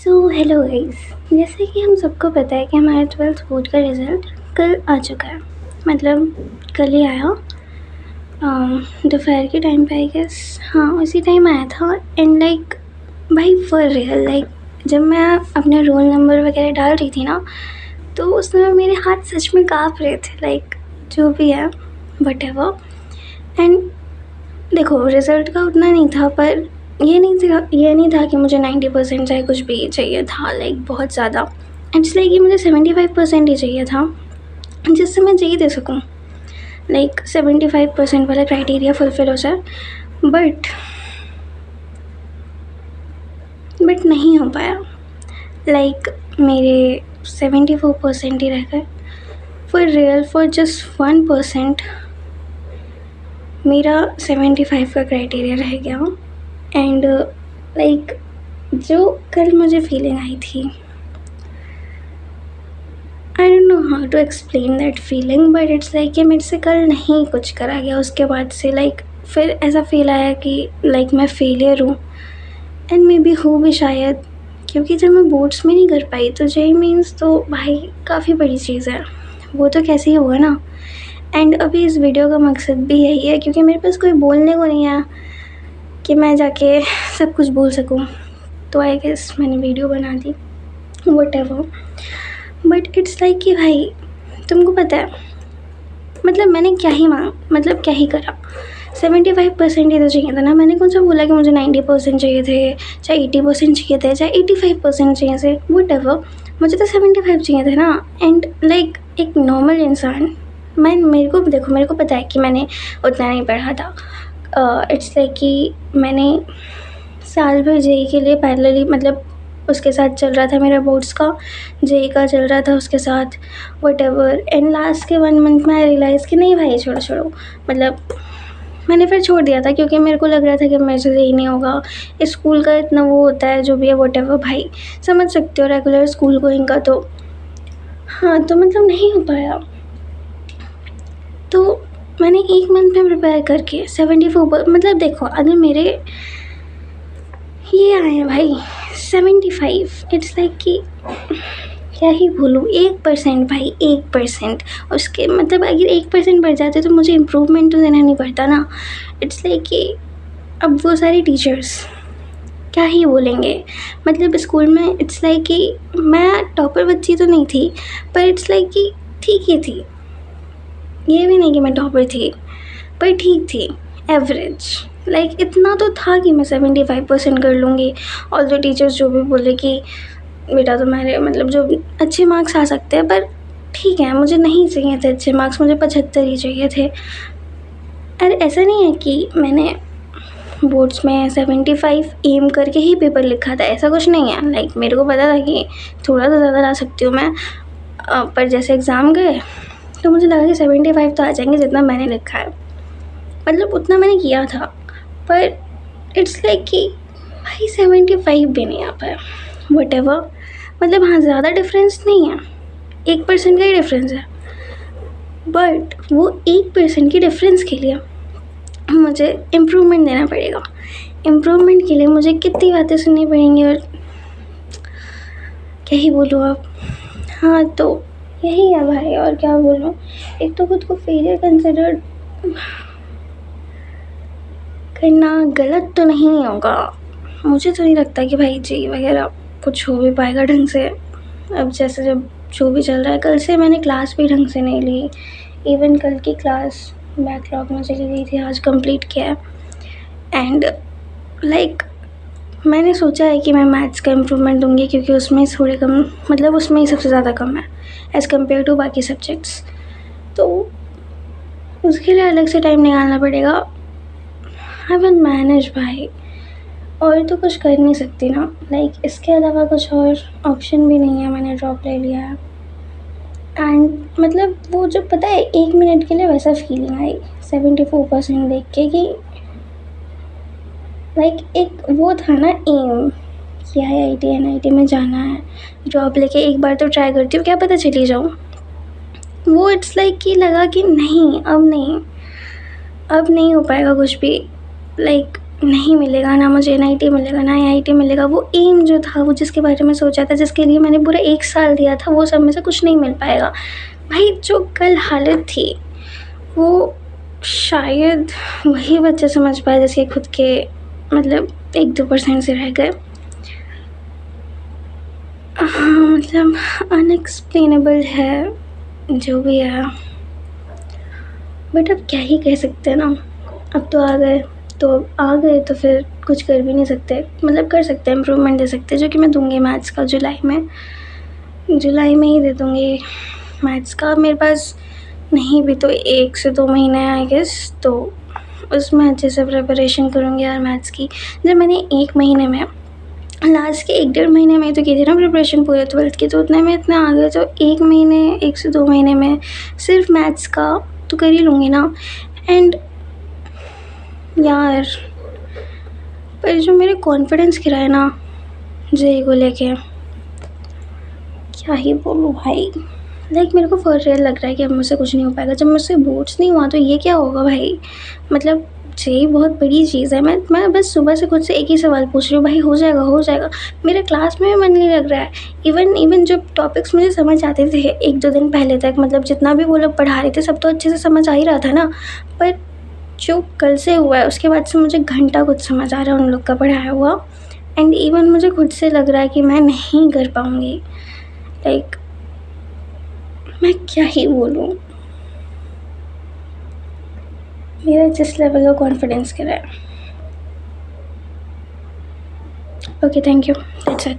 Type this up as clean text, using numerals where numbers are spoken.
Hello guys. जैसे कि हम सबको पता है कि हमारा 12th बोर्ड का रिज़ल्ट कल आ चुका है। मतलब कल ही आया। दोपहर के टाइम पे आई गेस, हाँ उसी टाइम आया था। एंड लाइक भाई फॉर रियल, लाइक जब मैं अपने रोल नंबर वगैरह डाल रही थी ना, तो उस समय मेरे हाथ सच में काँप रहे थे। लाइक जो भी है वटेवर। एंड देखो रिज़ल्ट का उतना नहीं था, पर ये नहीं था कि मुझे 90% चाहे कुछ भी चाहिए था, लाइक बहुत ज़्यादा। इट्स लाइक कि मुझे 75% ही चाहिए था, जिससे मैं जी दे सकूँ। लाइक 75% वाला क्राइटेरिया फुलफिल हो जाए। बट नहीं हो पाया। लाइक मेरे 74% ही रह गए। फॉर रियल, फॉर जस्ट 1% मेरा 75 का क्राइटेरिया रह गया। एंड लाइक जो कल मुझे फीलिंग आई थी, I don't know how to explain that feeling, but it's like कि मेरे से कल नहीं कुछ करा गया। उसके बाद से लाइक फिर ऐसा फील आया कि लाइक मैं फेलियर हूँ। एंड मे बी हूँ भी शायद, क्योंकि जब मैं बोर्ड्स में नहीं कर पाई तो जेई मीन्स तो भाई काफ़ी बड़ी चीज़ है, वो तो कैसे ही होगा ना। एंड अभी इस वीडियो का मकसद भी यही है, क्योंकि मेरे पास कोई बोलने को नहीं है कि मैं जाके सब कुछ बोल सकूँ। तो आई गेस मैंने वीडियो बना दी, व्हाटएवर। बट इट्स लाइक कि भाई तुमको पता है, मतलब मैंने क्या ही करा। 75% ही तो चाहिए था ना। मैंने कौन सा बोला कि मुझे 90% चाहिए थे, चाहे 80% चाहिए थे, चाहे 85% चाहिए थे, व्हाटएवर। मुझे तो 75 चाहिए थे ना। एंड लाइक एक नॉर्मल इंसान, मेरे को पता है कि मैंने उतना नहीं पढ़ा था। इट्स लाइक कि मैंने साल भर जेई के लिए पैरेलली, मतलब उसके साथ चल रहा था मेरा बोर्ड्स का, जेई का चल रहा था उसके साथ, व्हाटएवर। एंड लास्ट के 1 मंथ में आई रियलाइज़ कि नहीं भाई छोड़ो, मतलब मैंने फिर छोड़ दिया था, क्योंकि मेरे को लग रहा था कि मेरे से जेई नहीं होगा। स्कूल का इतना वो होता है जो भी है, व्हाटएवर। भाई समझ सकते हो रेगुलर स्कूल गोइंग का, तो हाँ तो मतलब नहीं हो पाया। तो मैंने 1 मंथ में प्रिपेयर करके 74 मतलब देखो, अगर मेरे ये आए हैं भाई 75, इट्स लाइक कि क्या ही बोलूँ। 1% भाई, 1%। उसके मतलब अगर 1% बढ़ जाते तो मुझे इम्प्रूवमेंट तो देना नहीं पड़ता ना। इट्स लाइक कि अब वो सारे टीचर्स क्या ही बोलेंगे। मतलब स्कूल में इट्स लाइक कि मैं टॉपर बच्ची तो नहीं थी, पर इट्स लाइक कि ठीक ही थी। ये भी नहीं कि मैं टॉपर थी, पर ठीक थी, एवरेज। लाइक इतना तो था कि मैं 75% कर लूँगी। और जो टीचर्स जो भी बोले कि बेटा तुम्हारे मतलब जो अच्छे मार्क्स आ सकते हैं, पर ठीक है मुझे नहीं चाहिए थे अच्छे मार्क्स, मुझे 75 ही चाहिए थे। अरे ऐसा नहीं है कि मैंने बोर्ड्स में 75 एम करके ही पेपर लिखा था, ऐसा कुछ नहीं है। लाइक मेरे को पता था कि थोड़ा तो ज़्यादा ला सकती हूँ मैं, पर जैसे एग्ज़ाम गए तो मुझे लगा कि 75 तो आ जाएंगे जितना मैंने लिखा है, मतलब उतना मैंने किया था। पर इट्स लाइक कि भाई 75 भी नहीं आ पाया, व्हाटएवर। मतलब हाँ ज़्यादा डिफरेंस नहीं है, 1% का ही डिफरेंस है। बट वो 1% के डिफरेंस के लिए मुझे इम्प्रूवमेंट देना पड़ेगा। इम्प्रूवमेंट के लिए मुझे कितनी बातें सुननी पड़ेंगी, और क्या ही बोलूँ अब। हाँ तो यही है भाई, और क्या बोलूँ। एक तो खुद को फेलियर कंसिडर करना गलत तो नहीं होगा। मुझे तो नहीं लगता कि भाई जी वगैरह कुछ हो भी पाएगा ढंग से। अब जैसे जब जो भी चल रहा है, कल से मैंने क्लास भी ढंग से नहीं ली। इवन कल की क्लास बैकलॉग में चली गई थी, आज कंप्लीट किया है। एंड लाइक मैंने सोचा है कि मैं मैथ्स का इम्प्रूवमेंट दूँगी, क्योंकि उसमें थोड़े कम, मतलब उसमें ही सबसे ज़्यादा कम है एज़ कम्पेयर टू बाकी सब्जेक्ट्स। तो उसके लिए अलग से टाइम निकालना पड़ेगा। आई विल मैनेज भाई, और तो कुछ कर नहीं सकती ना। लाइक इसके अलावा कुछ और ऑप्शन भी नहीं है, मैंने ड्रॉप ले लिया है। एंड मतलब वो जो पता है 1 मिनट के लिए वैसा फीलिंग आई 74% देख के, कि लाइक एक वो था ना एम कि IIT NIT में जाना है, जॉब लेके एक बार तो ट्राई करती हूँ, क्या पता चली जाऊँ। वो इट्स लाइक कि लगा कि नहीं अब नहीं हो पाएगा कुछ भी। लाइक नहीं मिलेगा, ना मुझे एनआईटी मिलेगा, ना आईआईटी मिलेगा। वो एम जो था, वो जिसके बारे में सोचा था, जिसके लिए मैंने पूरा 1 साल दिया था, वो सब में से कुछ नहीं मिल पाएगा। भाई जो कल हालत थी, वो शायद वही बच्चे समझ पाए जिसके खुद के मतलब 1-2% से रह गए। हाँ, मतलब अनएक्सप्लेनेबल है जो भी है, बट अब क्या ही कह सकते हैं ना। अब तो आ गए तो फिर कुछ कर भी नहीं सकते। मतलब कर सकते हैं, इम्प्रूवमेंट दे सकते हैं, जो कि मैं दूंगी मैथ्स का जुलाई में ही दे दूँगी मैथ्स का। मेरे पास नहीं भी तो 1 से 2 महीने हैं आई गेस, तो उसमें अच्छे से प्रिपरेशन करूँगी यार मैथ्स की। जब मैंने 1 महीने में, लास्ट के 1-1.5 महीने में तो की थी ना प्रिपरेशन पूरे 12th की, तो उतने में इतना आ गया, तो 1 से 2 महीने में सिर्फ मैथ्स का तो कर ही लूँगी ना। एंड यार, पर जो मेरे कॉन्फिडेंस गिरा है ना जेईई को लेके, क्या ही बोलूँ भाई। लाइक मेरे को फॉर रियल लग रहा है कि अब मुझसे कुछ नहीं हो पाएगा। जब मुझसे बोर्ड्स नहीं हुआ तो ये क्या होगा भाई। मतलब जेईई बहुत बड़ी चीज़ है। मैं बस सुबह से खुद से एक ही सवाल पूछ रही हूँ, भाई हो जाएगा। मेरे क्लास में भी मन नहीं लग रहा है। इवन जो टॉपिक्स मुझे समझ आते थे 1-2 दिन पहले तक, मतलब जितना भी वो लोग पढ़ा रहे थे सब तो अच्छे से समझ आ ही रहा था ना, पर जो कल से हुआ है उसके बाद से मुझे घंटा कुछ समझ आ रहा है उन लोग का पढ़ाया हुआ। एंड इवन मुझे खुद से लग रहा है कि मैं नहीं कर पाऊँगी। लाइक मैं क्या ही बोलूँ, मेरा जिस लेवल का कॉन्फिडेंस गिरा है। Okay, thank you, that's it.